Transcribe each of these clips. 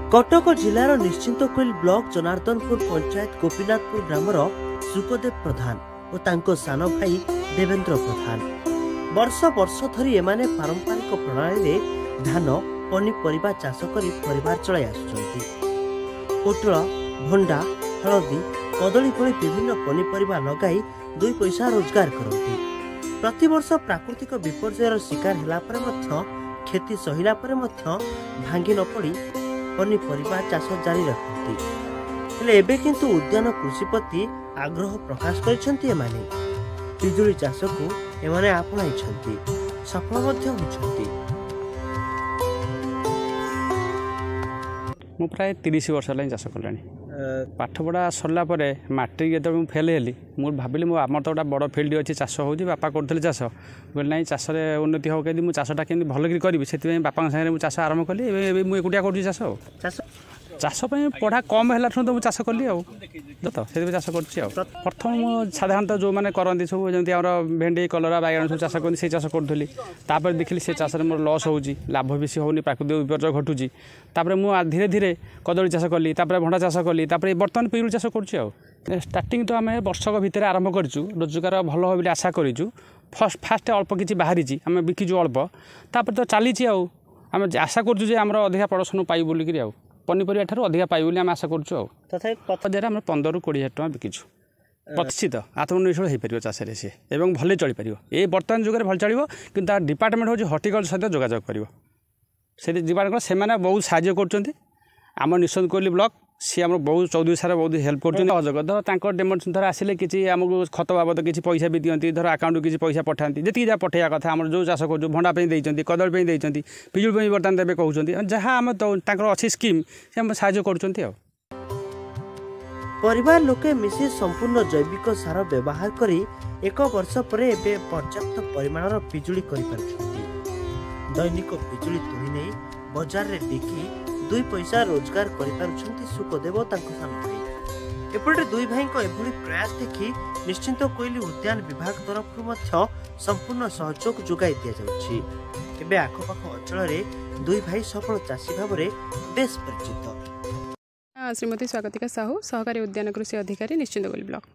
Cuttack जिलार निश्चिंतकोइल block Janardanpur panchayat Gopinathpur grammar Sukhdev प्रधान और तांको सान भाई देवेंद्र प्रधान वर्ष वर्ष धरी एमाने पारंपरिक प्रणाली धान पनीपरिबा चाष करी परिवार चलाई आसुचंती। पोटल भंडा हलदी कदली भली विभिन्न पनीपरिबा लगाई दुई पैसा रोजगार करती। प्रतिवर्ष प्राकृतिक विपर्ययर शिकार हेला परे मध्य खेती सहिला परे मध्य भांगी न पड़ी पनीपरिबा चाष जारी रखती। हेले एबे किंतु उद्यान कृषि प्रति आग्रह प्रकाश करिसेंती। एमाने पिजुली चाष को एमाने आपणाइछंती, सफल मध्य होइछंती। मु प्राय 30 वर्ष है चाष कलानी। पाठपढ़ा सरला मैट्रिक जो फेल हेली मुझे भाविली आम तो गोटे बड़ फिल्ड अच्छी चाष हो बापा करते चाष बोले ना चाष उन्नति हम कहीं चाषटा केमी भल करी से बापा सागर मुझे चाष आरंभ कली। मुझे एकुटिया कर चाष चाष पढ़ा कम है तो मुझे चाष कली तो से चाष कर प्रथम साधारणतः जो मैंने करती सब जमी भेंडी कलरा बैगण सब चाष करती से चाष करी देखिली से चाष मोर लस हो लाभ बेसी होनी प्राकृतिक विपर्य घटुची। मुझे धीरे धीरे कदली चाष कली भंडा चाष कली बर्तमान पिजुली चाष कर स्टार्टिंग तो आम वर्षक भितर आरंभ करूँ रोजगार भल हो आशा करूँ। फास्ट अल्प किसी बाहरी आम बिकीचु अल्प तो चली आम आशा करें अधिका प्रदर्शन पाइबू बोलिक पनीपरिया ठार अधिका पाइबू बोली आम आशा करूँ। तथा आम 15 ରୁ 20 हज़ार टଙ୍କା बिकीचु। प्रतिष्ठित आत्मनिर्भर हो पार चाष सी एवं भले चल पार ये बर्तमान जुगे भल चलो कि डिपार्टमेंट हूँ हर्टिकल्चर सहित जोगाजोग कर डिपार्टमेंट से बहुत साहय करम निश्चिंतकोइल ब्लॉक सी आम बहुत चौधरी सार बहुत हेल्प कर डेमोन्स्ट्रेशन धर आसिले किसी आमको खत बाबद किसी पैसा भी दिखती धर आकाउंट किसी पैसा पठाती जी जहाँ पठाइवा कथा आम जो चाष कर भंडा देती कदली देती पिजुली बर्तमान देवे कहते जहाँ आम अच्छी स्कीम से आम साहय कर। परिवार लोके मिसी संपूर्ण जैविक सार व्यवहार करी 1 वर्ष पर एबे पर्याप्त परिमाणर पिजुली दैनिक पिजुली तोड़ी नहीं बाजार रे बिकी 2 पैसा रोजगार करि सुखदेव सान भाई। एपटे दुई भाई एभली प्रयास देखि निश्चिंतकोइल उद्यान विभाग तरफ संपूर्ण सहयोग जोगाई दि जाउछि। एबे आखपाख अंचल में दुई भाई सफल चाषी भाव में बेस परिचित। श्रीमती स्वागतिका साहू सहकारी उद्यान कृषि अधिकारी निश्चिंतकोइल ब्लॉक।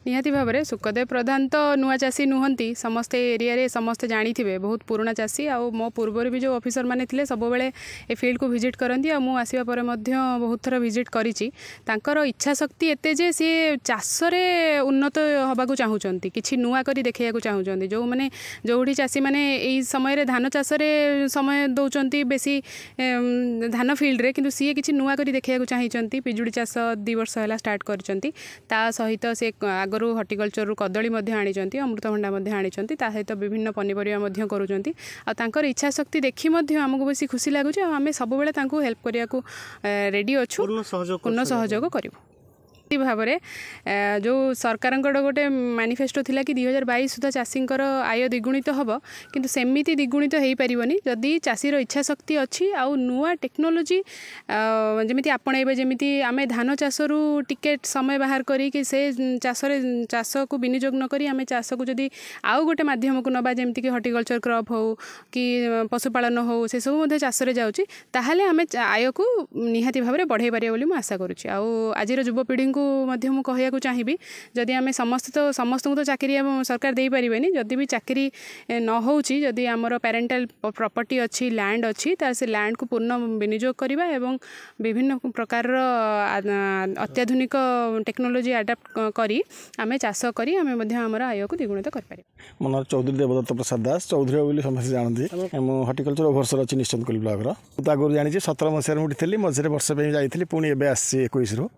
निहाती भाव में सुखदेव प्रधान तो नुआ चाषी नुहंती समस्ते एरिया रे समस्ते जानी थे बहुत पुराना चाषी आ मो पूर्वर भी जो ऑफिसर माने थिले सब बेले ए फील्ड को विजिट करती आ मु आसीबा परे मध्य बहुत थर विजिट करिछि। तांकर इच्छा शक्ति एते जे सी चाष रे उन्नत होबा को चाहूचंती किछि नुआ करी देखैया को चाहूचंती। जो माने जोठी चाषी माने एई समय रे धान चाष रे समय दउचंती बेसी धान फील्ड रे किंतु सी किछि नुआ करी देखैया को चाहिचंती। पिजुली चाष 2 वर्ष होला स्टार्ट करचंती ता सहित से आगु हर्टिकल्चर रु कदली आनी अमृतभंडा आनी सहित विभिन्न पनीपरिया करुँच आर इच्छा शक्ति देखी आमको बेसी खुशी लगुच आम सब हेल्प करने रेडी अच्छु पूर्ण सहयोग करूँ। भाव में जो सरकार गोटे मैनिफेस्टो थिला कि 2022 सुधा चाषी आय द्विगुणित हम किंतु सेमिति द्विगुणित हो पारनी जदि चाषीर इच्छा शक्ति अच्छी आउ नुआ टेक्नोलोजी जमी आपणेबे जमी आम धान चाषरू टिके समय बाहर करी से चाष को विनियोग नक आम चाष को जदि आउ गोटे मध्यम को नबा जमी कि हर्टिकल्चर क्रॉप हो कि पशुपालन हो से सब चाष जाऊँगी ताहले आम आय को निहाती भाव में बढ़ाई पारे बोली आशा करुँच। आज युवपीढ़ी को कहूँ चाहिए जदि आम समस्त तो चाकरी सरकार दे पारे जदि भी चाकरी न होची जदि आमर पेरेंटाल प्रॉपर्टी अच्छी लैंड अच्छी से लैंड को पूर्ण विनियोग करवा एवं विभिन्न प्रकार अत्याधुनिक टेक्नोलोजी अडाप्ट करी आम चाष करी आम आमर आय को द्विगुणित कर। मो ना चौधरी देवदत्त प्रसाद दास चौधरी बोली समस्त जानती मुझे हर्टिकल्चर ओभरसर अच्छी निश्चिंतकोइल ब्लॉक आगुरी जानी 17 मसीह मुझे मझे वर्ष जाइली पुणी एवं आसी 21 रु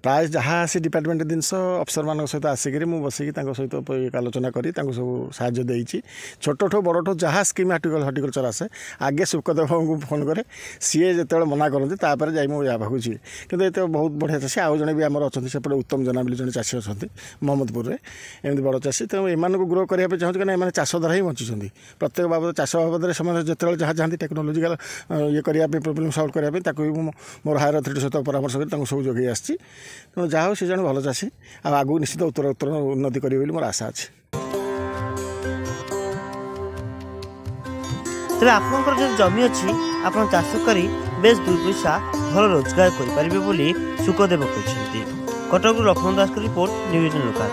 प्राय जहाँ आसी डिपार्टमेंट जिनस अफसर मान सहित आसिक बसिक सहित आलोचना करी सब साहाय्य देती छोटो बड़ो जहाँ स्कीम हर्टिकल्चर आसे आगे सुखदेव को फोन करे सीए जो मना करती जाए मुझे भागुची कि बहुत बढ़िया चाषी आउ जड़े भी आम अच्छा सेपटे उत्तम जना बोली जड़े चाषी अच्छा महमदपुर में एमती बड़ चाषी तेणु एम ग्रो करने चाहूँ कहीं चाष द्वारा ही बंचुंट प्रत्येक बाबद चाष बाबद जो जहाँ चाहती टेक्नोलोजिकल ये करने प्रोब्लेम सल्व करने मोर हायर अथॉरिटी सहित परामर्श कर सब जोगे आसी तेणु जहाँ सी जन भल चाषी आगू निश्चित उत्तर उन्नति करेंगे मोर आशा अच्छी। तेज आपंकर जो जमी अच्छी आप चाष कर बेस 2 पैसा भल रोजगार करेंगे सुखदेव कहते। Cuttack Laxman Das report news local.